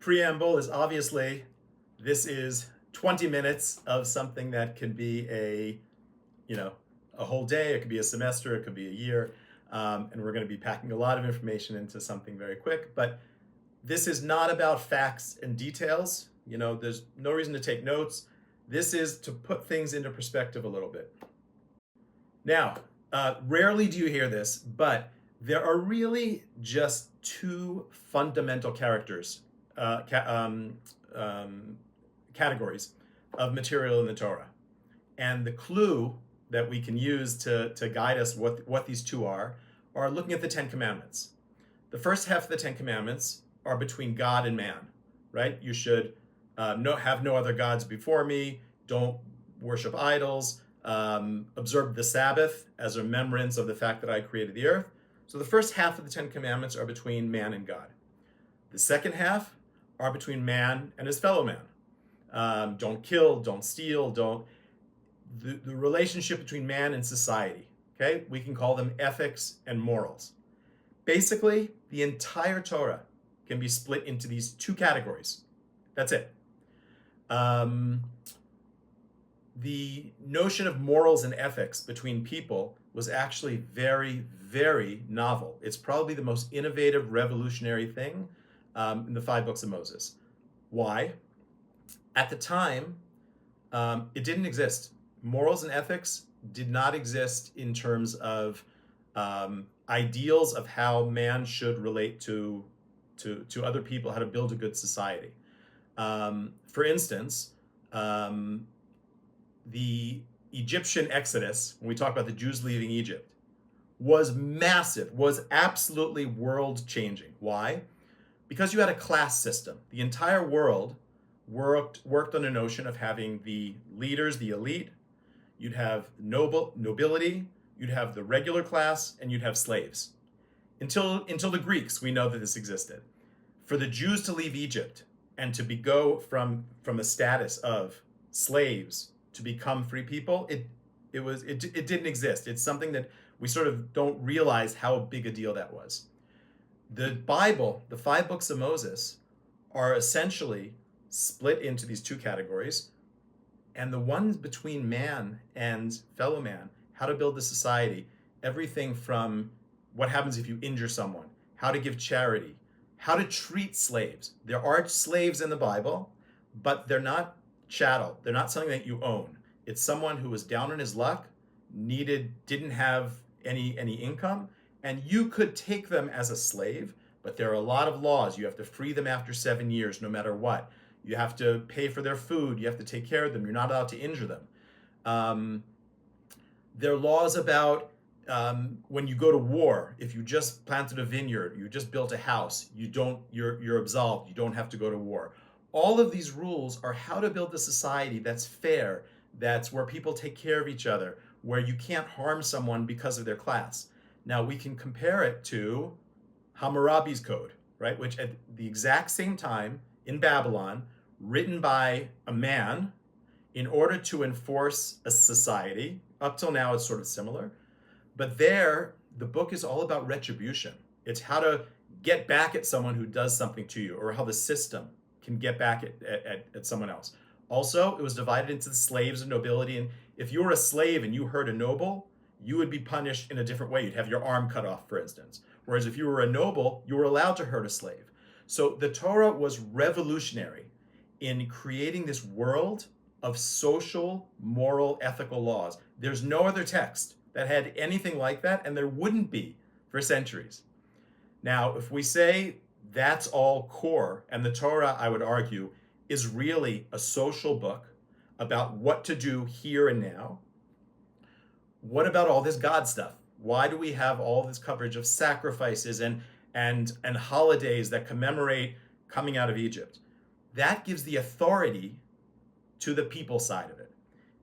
preamble is obviously this is 20 minutes of something that can be a whole day, it could be a semester, it could be a year, and we're going to be packing a lot of information into something very quick. But this is not about facts and details. There's no reason to take notes. This is to put things into perspective a little bit. Now, rarely do you hear this, but there are really just two fundamental categories of material in the Torah. And the clue that we can use to guide us what these two are looking at the Ten Commandments. The first half of the Ten Commandments are between God and man, right? You should have no other gods before me, don't worship idols, observe the Sabbath as a remembrance of the fact that I created the earth. So the first half of the Ten Commandments are between man and God. The second half are between man and his fellow man. Don't kill, don't steal, the relationship between man and society. Okay, we can call them ethics and morals. Basically, the entire Torah can be split into these two categories. That's it. The notion of morals and ethics between people was actually very, very novel. It's probably the most innovative, revolutionary thing in the 5 books of Moses. Why? At the time, it didn't exist. Morals and ethics did not exist in terms of ideals of how man should relate to other people, how to build a good society. For instance, the Egyptian exodus, when we talk about the Jews leaving Egypt, was massive, was absolutely world-changing. Why? Because you had a class system. The entire world worked on a notion of having the leaders, the elite. You'd have nobility, you'd have the regular class, and you'd have slaves. Until the Greeks, we know that this existed. For the Jews to leave Egypt and to go from a status of slaves to become free people, it didn't exist. It's something that we sort of don't realize how big a deal that was. The Bible, the 5 books of Moses, are essentially split into these two categories. And the ones between man and fellow man, how to build the society, everything from what happens if you injure someone, how to give charity, how to treat slaves. There are slaves in the Bible, but they're not chattel. They're not something that you own. It's someone who was down on his luck, didn't have any income, and you could take them as a slave, but there are a lot of laws. You have to free them after 7 years, no matter what. You have to pay for their food. You have to take care of them. You're not allowed to injure them. There are laws about when you go to war. If you just planted a vineyard, you just built a house, you're absolved. You don't have to go to war. All of these rules are how to build a society that's fair, that's where people take care of each other, where you can't harm someone because of their class. Now we can compare it to Hammurabi's Code, right? Which at the exact same time, in Babylon, written by a man in order to enforce a society. Up till now, it's sort of similar. But there, the book is all about retribution. It's how to get back at someone who does something to you, or how the system can get back at someone else. Also, it was divided into the slaves and nobility. And if you were a slave and you hurt a noble, you would be punished in a different way. You'd have your arm cut off, for instance. Whereas if you were a noble, you were allowed to hurt a slave. So the Torah was revolutionary in creating this world of social, moral, ethical laws. There's no other text that had anything like that, and there wouldn't be for centuries. Now, if we say that's all core, and the Torah, I would argue, is really a social book about what to do here and now, what about all this God stuff? Why do we have all this coverage of sacrifices and holidays that commemorate coming out of Egypt? That gives the authority to the people side of it.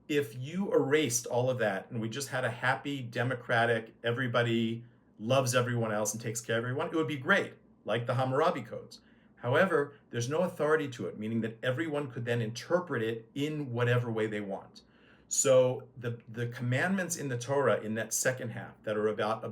If you erased all of that and we just had a happy, democratic, everybody loves everyone else and takes care of everyone, it would be great, like the Hammurabi codes. However, there's no authority to it, meaning that everyone could then interpret it in whatever way they want. So the commandments in the Torah in that second half that are about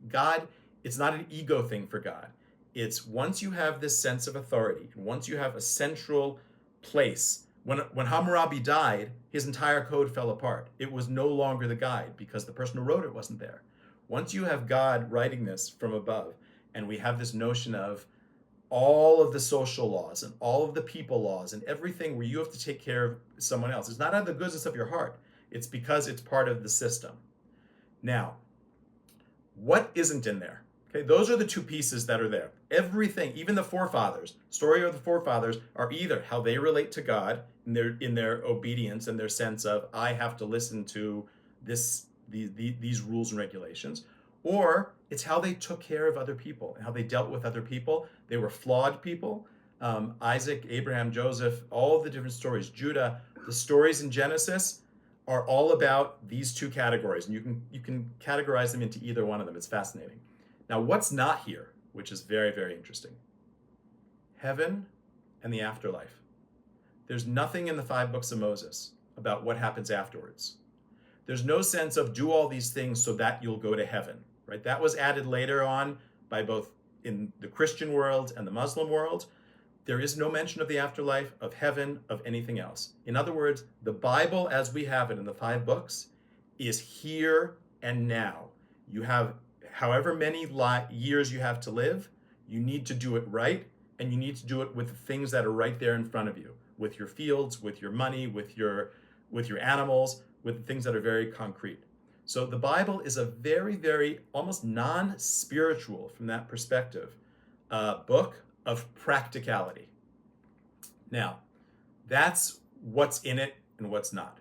God, it's not an ego thing for God. It's once you have this sense of authority, and once you have a central place. When Hammurabi died, his entire code fell apart. It was no longer the guide because the person who wrote it wasn't there. Once you have God writing this from above, and we have this notion of all of the social laws and all of the people laws and everything where you have to take care of someone else, it's not out of the goodness of your heart. It's because it's part of the system. Now, what isn't in there? Okay, those are the two pieces that are there. Everything, even the forefathers, story of the forefathers, are either how they relate to God in their obedience and their sense of I have to listen to these rules and regulations, or it's how they took care of other people and how they dealt with other people. They were flawed people. Isaac, Abraham, Joseph, all of the different stories, Judah, the stories in Genesis are all about these two categories, and you can categorize them into either one of them. It's fascinating. Now, what's not here, which is very, very interesting? Heaven and the afterlife. There's nothing in the 5 books of Moses about what happens afterwards. There's no sense of do all these things so that you'll go to heaven, right? That was added later on by both in the Christian world and the Muslim world. There is no mention of the afterlife, of heaven, of anything else. In other words, the Bible as we have it in the 5 books is here and now. You have however many years you have to live, you need to do it right, and you need to do it with the things that are right there in front of you, with your fields, with your money, with your animals, with things that are very concrete. So the Bible is a very, very almost non-spiritual, from that perspective, book of practicality. Now, that's what's in it and what's not.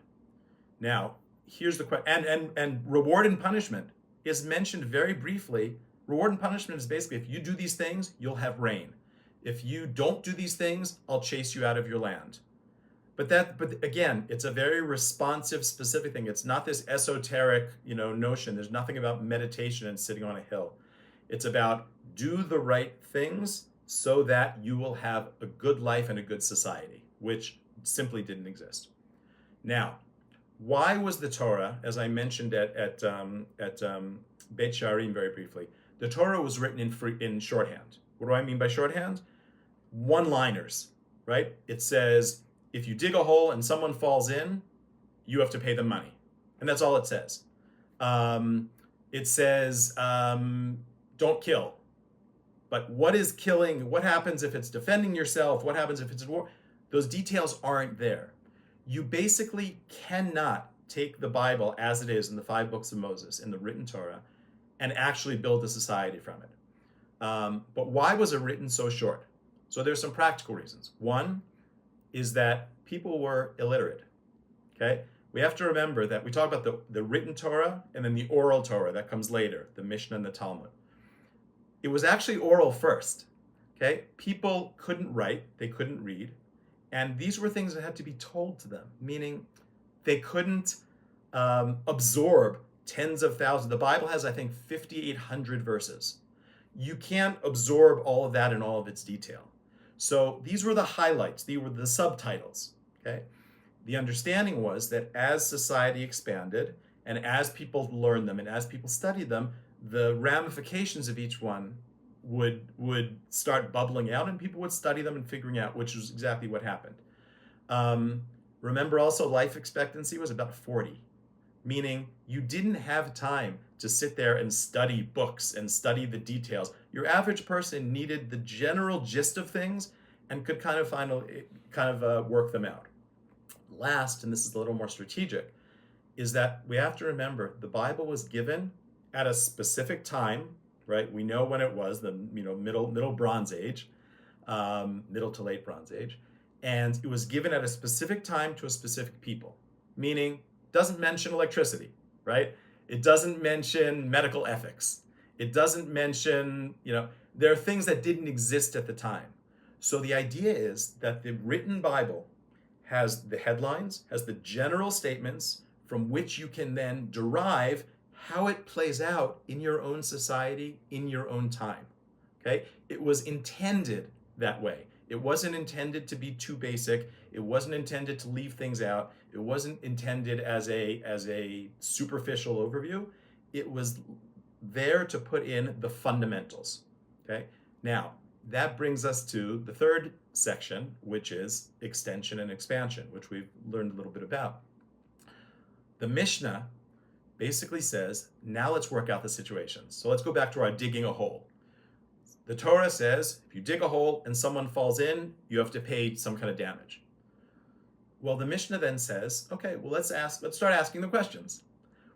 Now, here's the question, and reward and punishment is mentioned very briefly. Reward and punishment is basically, if you do these things, you'll have rain. If you don't do these things, I'll chase you out of your land. But again, it's a very responsive, specific thing. It's not this esoteric, notion. There's nothing about meditation and sitting on a hill. It's about do the right things so that you will have a good life and a good society, which simply didn't exist. Now, why was the Torah, as I mentioned at Beit Sharim very briefly, the Torah was written in shorthand. What do I mean by shorthand? One-liners, right? It says, if you dig a hole and someone falls in, you have to pay them money. And that's all it says. It says, don't kill. But what is killing? What happens if it's defending yourself? What happens if it's war? Those details aren't there. You basically cannot take the Bible as it is in the 5 books of Moses, in the written Torah, and actually build a society from it. But why was it written so short? So there's some practical reasons. One is that people were illiterate. Okay? We have to remember that we talk about the written Torah and then the oral Torah that comes later, the Mishnah and the Talmud. It was actually oral first. Okay? People couldn't write, they couldn't read, and these were things that had to be told to them, meaning they couldn't absorb tens of thousands. The Bible has, I think, 5,800 verses. You can't absorb all of that in all of its detail. So these were the highlights. These were the subtitles. Okay? The understanding was that as society expanded and as people learned them and as people studied them, the ramifications of each one would start bubbling out, and people would study them and figuring out, which was exactly what happened. Remember also, life expectancy was about 40, meaning you didn't have time to sit there and study books and study the details. Your average person needed the general gist of things and could kind of work them out. Last, and this is a little more strategic, is that we have to remember the Bible was given at a specific time, right? We know when it was, the middle Bronze Age, middle to late Bronze Age, and it was given at a specific time to a specific people, meaning doesn't mention electricity, right? It doesn't mention medical ethics. It doesn't mention, there are things that didn't exist at the time. So the idea is that the written Bible has the headlines, has the general statements from which you can then derive how it plays out in your own society, in your own time. Okay? It was intended that way. It wasn't intended to be too basic. It wasn't intended to leave things out. It wasn't intended as a superficial overview. It was there to put in the fundamentals. Okay? Now, that brings us to the third section, which is extension and expansion, which we've learned a little bit about. The Mishnah basically says, now let's work out the situations. So let's go back to our digging a hole. The Torah says, if you dig a hole and someone falls in, you have to pay some kind of damage. Well, the Mishnah then says, okay, well, let's start asking the questions.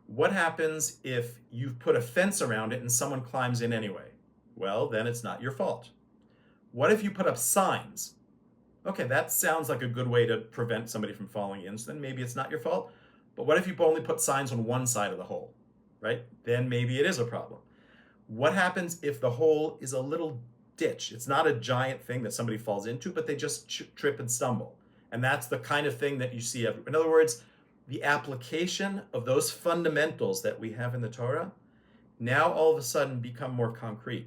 What happens if you've put a fence around it and someone climbs in anyway? Well, then it's not your fault. What if you put up signs? Okay, that sounds like a good way to prevent somebody from falling in, so then maybe it's not your fault. But what if you only put signs on one side of the hole, right? Then maybe it is a problem. What happens if the hole is a little ditch? It's not a giant thing that somebody falls into, but they just trip and stumble. And that's the kind of thing that you see everywhere. In other words, the application of those fundamentals that we have in the Torah now all of a sudden become more concrete.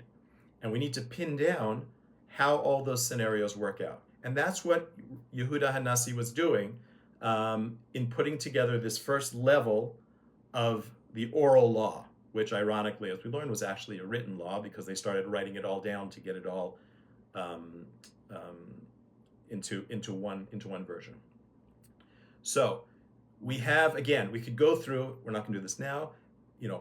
And we need to pin down how all those scenarios work out. And that's what Yehuda Hanasi was doing in putting together this first level of the oral law, which ironically, as we learned, was actually a written law because they started writing it all down to get it all into one version. So we have, again, we could go through, we're not going to do this now,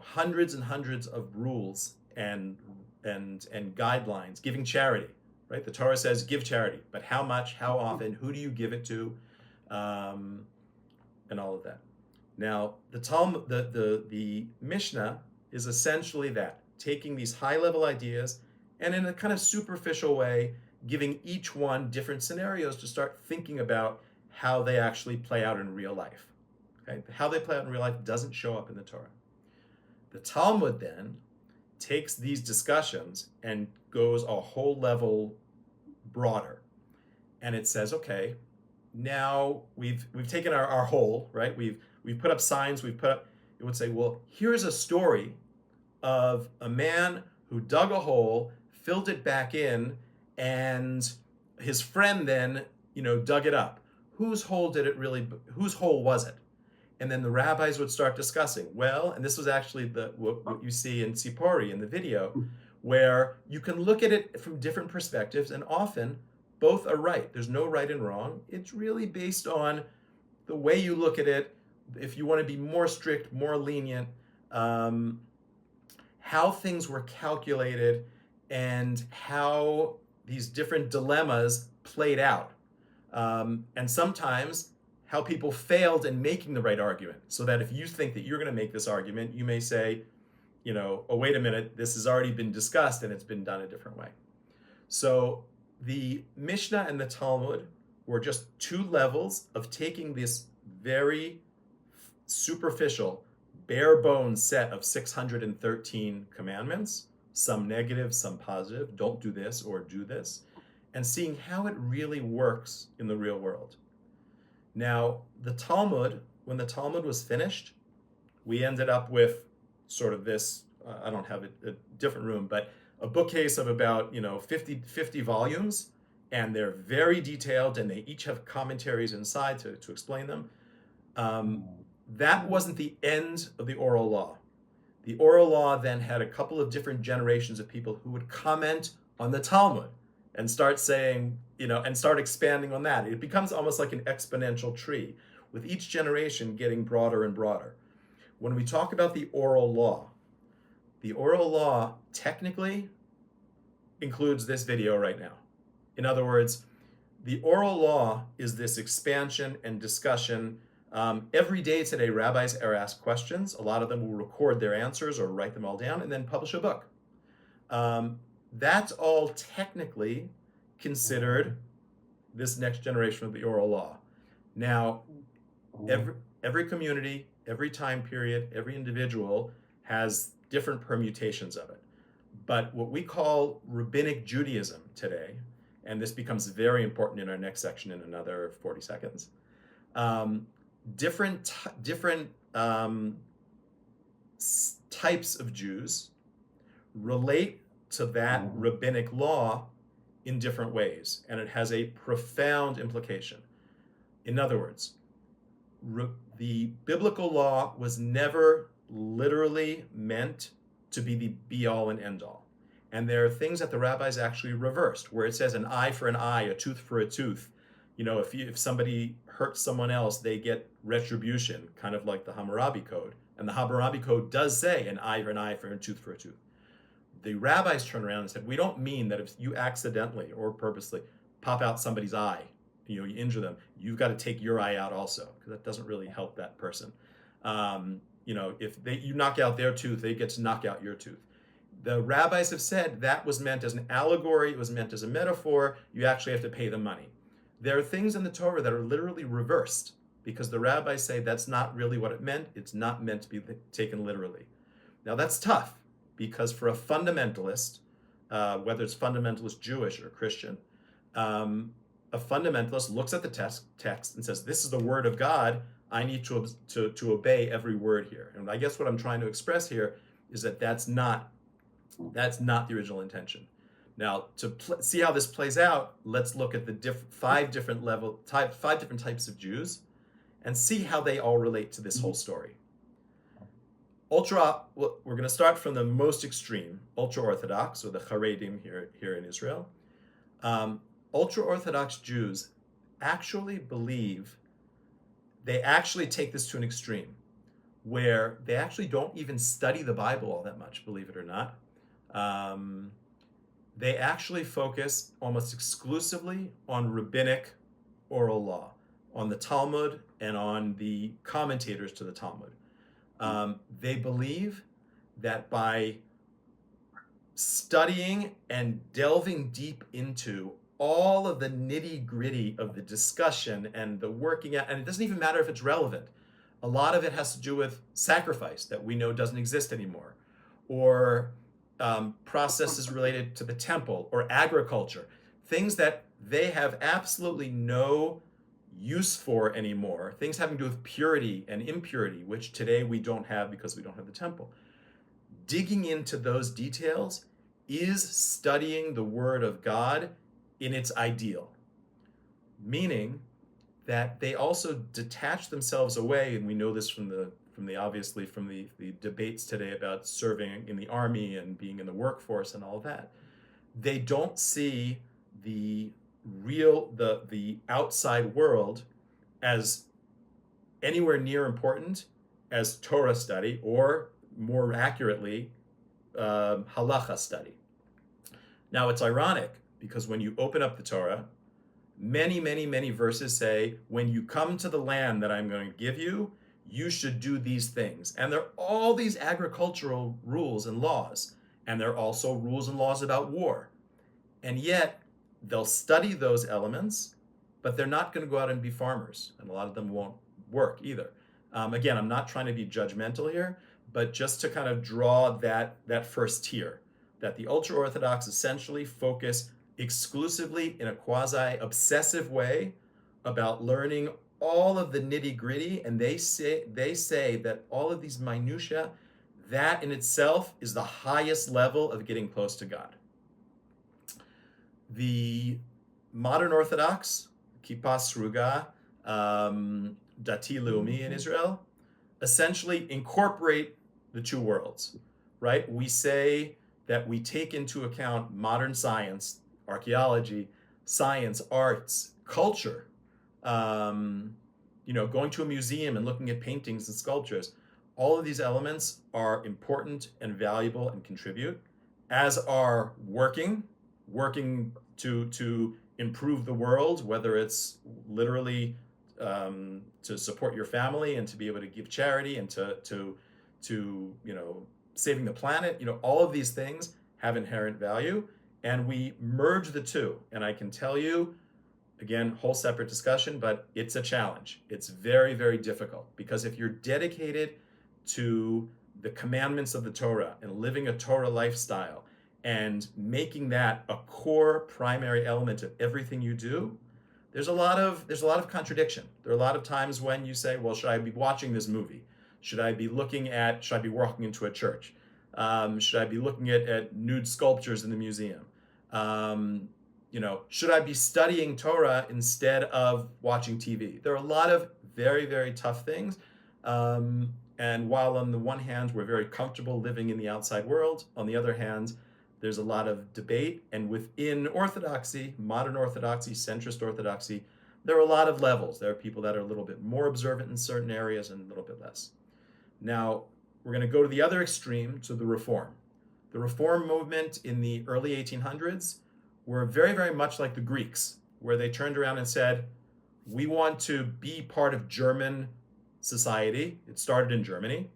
hundreds and hundreds of rules and guidelines giving charity, right? The Torah says give charity, but how much, how often, who do you give it to, and all of that. Now, the Talmud, the Mishnah is essentially that, taking these high-level ideas and in a kind of superficial way, giving each one different scenarios to start thinking about how they actually play out in real life. Okay? How they play out in real life doesn't show up in the Torah. The Talmud then takes these discussions and goes a whole level broader. And it says, okay, now we've taken our whole, right? We've put up signs, it would say, well, here's a story of a man who dug a hole, filled it back in, and his friend then, dug it up. Whose hole was it? And then the rabbis would start discussing, well, and this was actually what you see in Sipori in the video, where you can look at it from different perspectives, and often both are right. There's no right and wrong. It's really based on the way you look at it, if you want to be more strict, more lenient, how things were calculated, and how these different dilemmas played out. And sometimes how people failed in making the right argument, so that if you think that you're going to make this argument, you may say, oh, wait a minute, this has already been discussed and it's been done a different way. So the Mishnah and the Talmud were just two levels of taking this very superficial, bare bones set of 613 commandments, some negative, some positive, don't do this or do this, and seeing how it really works in the real world. Now, the Talmud, when the Talmud was finished, we ended up with sort of this, I don't have a different room, but a bookcase of about 50 volumes, and they're very detailed, and they each have commentaries inside to explain them. That wasn't the end of the oral law. The oral law then had a couple of different generations of people who would comment on the Talmud and start saying, and start expanding on that. It becomes almost like an exponential tree, with each generation getting broader and broader. When we talk about the oral law technically includes this video right now. In other words, the oral law is this expansion and discussion. Every day today, rabbis are asked questions. A lot of them will record their answers or write them all down and then publish a book. That's all technically considered this next generation of the oral law. Now, every community, every time period, every individual has different permutations of it. But what we call rabbinic Judaism today, and this becomes very important in our next section in another 40 seconds, different types of Jews relate to that rabbinic law in different ways, and it has a profound implication. In other words, the biblical law was never literally meant to be the be-all and end-all. And there are things that the rabbis actually reversed, where it says an eye for an eye, a tooth for a tooth. If somebody hurts someone else, they get retribution, kind of like the Hammurabi Code. And the Hammurabi Code does say an eye for a tooth for a tooth. The rabbis turned around and said, we don't mean that if you accidentally or purposely pop out somebody's eye, you injure them, you've got to take your eye out also, because that doesn't really help that person. If you knock out their tooth, they get to knock out your tooth. The rabbis have said that was meant as an allegory, it was meant as a metaphor, you actually have to pay them money. There are things in the Torah that are literally reversed, because the rabbis say that's not really what it meant, it's not meant to be taken literally. Now that's tough, because for a fundamentalist, whether it's fundamentalist Jewish or Christian, a fundamentalist looks at the text and says, this is the word of God, I need to obey every word here. And I guess what I'm trying to express here is that that's not the original intention. Now, to see how this plays out, let's look at the five different types of Jews and see how they all relate to this whole story. We're going to start from the most extreme, ultra-Orthodox, or the Haredim here in Israel. Ultra-Orthodox Jews actually take this to an extreme, where they actually don't even study the Bible all that much, believe it or not. They actually focus almost exclusively on rabbinic oral law, on the Talmud and on the commentators to the Talmud. They believe that by studying and delving deep into all of the nitty-gritty of the discussion and the working out, and it doesn't even matter if it's relevant. A lot of it has to do with sacrifice that we know doesn't exist anymore, or processes related to the temple or agriculture, things that they have absolutely no use for anymore, things having to do with purity and impurity, which today we don't have because we don't have the temple. Digging into those details is studying the Word of God in its ideal, meaning that they also detach themselves away, and we know this from the debates today about serving in the army and being in the workforce and all of that. They don't see the outside world as anywhere near important as Torah study, or more accurately, halacha study. Now it's ironic, because when you open up the Torah, many, many, many verses say, when you come to the land that I'm going to give you, you should do these things. And there are all these agricultural rules and laws, and there are also rules and laws about war. And yet, they'll study those elements, but they're not going to go out and be farmers, and a lot of them won't work either. Again, I'm not trying to be judgmental here, but just to kind of draw that first tier, that the ultra-Orthodox essentially focus exclusively in a quasi-obsessive way about learning all of the nitty-gritty, and they say that all of these minutiae, that in itself is the highest level of getting close to God. The modern Orthodox, Kippah Sruga, Dati Leumi in Israel, essentially incorporate the two worlds, right? We say that we take into account modern science, archaeology, science, arts, culture, going to a museum and looking at paintings and sculptures. All of these elements are important and valuable and contribute, as are working to improve the world, whether it's literally to support your family and to be able to give charity and to saving the planet. All of these things have inherent value, and we merge the two. And I can tell you, again, whole separate discussion, but it's a challenge. It's very, very difficult, because if you're dedicated to the commandments of the Torah and living a Torah lifestyle and making that a core primary element of everything you do, there's a lot of contradiction. There are a lot of times when you say, well, should I be watching this movie? Should I be walking into a church? Should I be looking at nude sculptures in the museum? Should I be studying Torah instead of watching TV? There are a lot of very, very tough things. And while on the one hand, we're very comfortable living in the outside world, on the other hand, There's a lot of debate, and within Orthodoxy, modern Orthodoxy, centrist Orthodoxy, there are a lot of levels. There are people that are a little bit more observant in certain areas and a little bit less. Now, we're going to go to the other extreme, to the Reform. The Reform movement in the early 1800s were very, very much like the Greeks, where they turned around and said, we want to be part of German society. It started in Germany.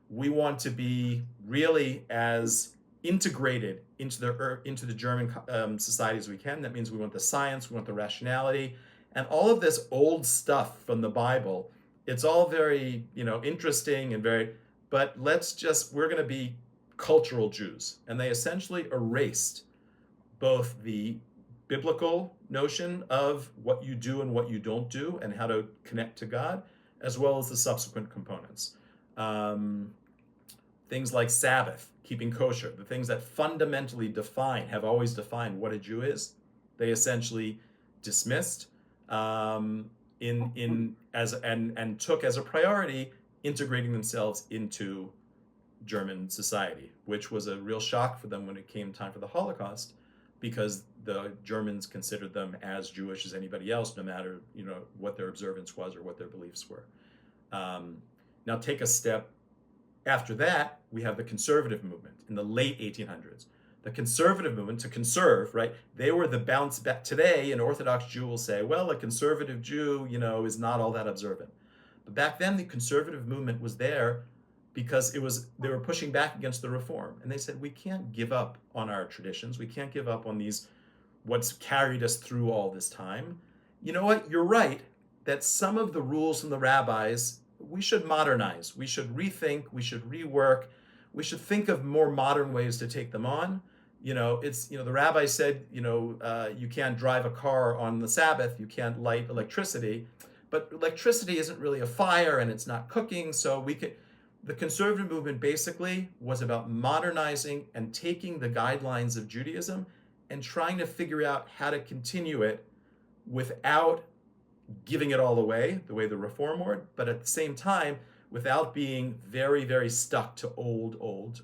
We want to be really as integrated into the German society as we can. That means we want the science, we want the rationality, and all of this old stuff from the Bible. It's all very, interesting and very, but we're going to be cultural Jews. And they essentially erased both the biblical notion of what you do and what you don't do and how to connect to God, as well as the subsequent components. Things like Sabbath, keeping kosher, the things that fundamentally have always defined what a Jew is, they essentially dismissed and took as a priority integrating themselves into German society, which was a real shock for them when it came time for the Holocaust, because the Germans considered them as Jewish as anybody else, no matter what their observance was or what their beliefs were. Now take a step after that, we have the conservative movement in the late 1800s. The conservative movement, to conserve, right? They were the bounce back. Today, an Orthodox Jew will say, well, a conservative Jew, is not all that observant. But back then, the conservative movement was there because they were pushing back against the Reform. And they said, we can't give up on our traditions. We can't give up on what's carried us through all this time. You know what? You're right that some of the rules from the rabbis, we should modernize, we should rethink, we should rework, we should think of more modern ways to take them on. The rabbi said, you can't drive a car on the Sabbath, you can't light electricity, but electricity isn't really a fire and it's not cooking, so the conservative movement basically was about modernizing and taking the guidelines of Judaism and trying to figure out how to continue it without giving it all away, the way the Reform were, but at the same time, without being very, very stuck to old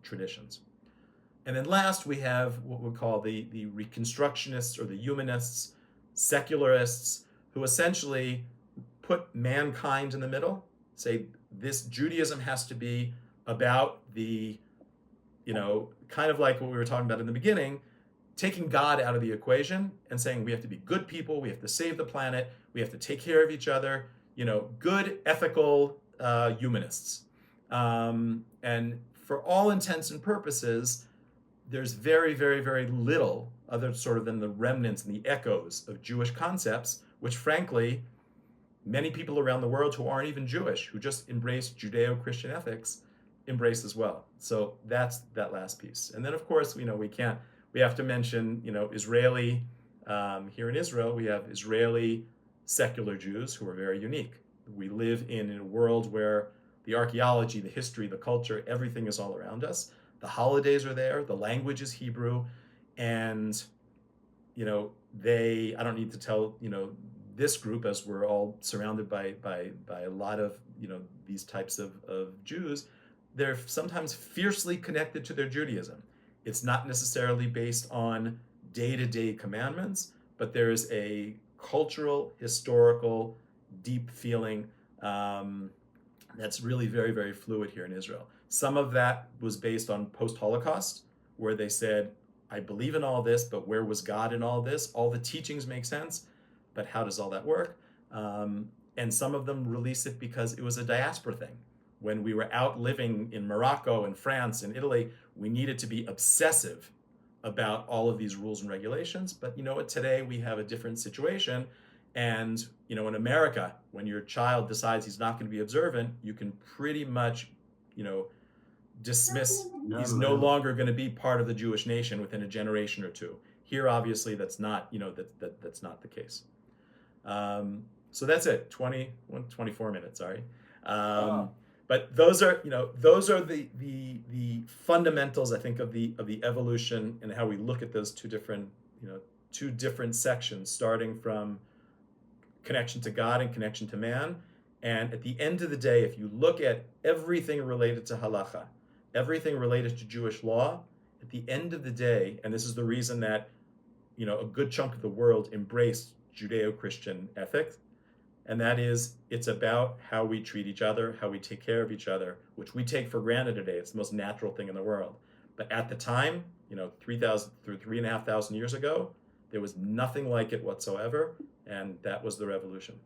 traditions. And then last, we have what we call the Reconstructionists or the Humanists, secularists, who essentially put mankind in the middle, say this Judaism has to be about kind of like what we were talking about in the beginning, taking God out of the equation and saying we have to be good people, we have to save the planet, we have to take care of each other, good, ethical humanists. And for all intents and purposes, there's very, very, very little other sort of than the remnants and the echoes of Jewish concepts, which frankly, many people around the world who aren't even Jewish, who just embrace Judeo-Christian ethics, embrace as well. So that's that last piece. And then of course, we have to mention, Israeli, here in Israel, we have Israeli secular Jews who are very unique. We live in a world where the archaeology, the history, the culture, everything is all around us. The holidays are there, the language is Hebrew, and, I don't need to tell, this group, as we're all surrounded by a lot of, these types of Jews, they're sometimes fiercely connected to their Judaism. It's not necessarily based on day-to-day commandments, but there is a cultural, historical, deep feeling that's really very, very fluid here in Israel. Some of that was based on post-Holocaust, where they said, I believe in all this, but where was God in all this? All the teachings make sense, but how does all that work? And some of them released it because it was a diaspora thing. When we were out living in Morocco and France and Italy, we needed to be obsessive about all of these rules and regulations. But you know what? Today we have a different situation. And in America, when your child decides he's not going to be observant, you can pretty much, dismiss he's no longer going to be part of the Jewish nation within a generation or two. Here, obviously, that's not, that's not the case. So that's it. 24 minutes. Sorry. But those are the fundamentals, I think, of the evolution and how we look at those two different sections, starting from connection to God and connection to man. And at the end of the day, if you look at everything related to halacha, everything related to Jewish law, At the end of the day, and this is the reason that, a good chunk of the world embraced Judeo-Christian ethics, and that is, it's about how we treat each other, how we take care of each other, which we take for granted today. It's the most natural thing in the world. But at the time, 3,000 through 3,500 years ago, there was nothing like it whatsoever, and that was the revolution.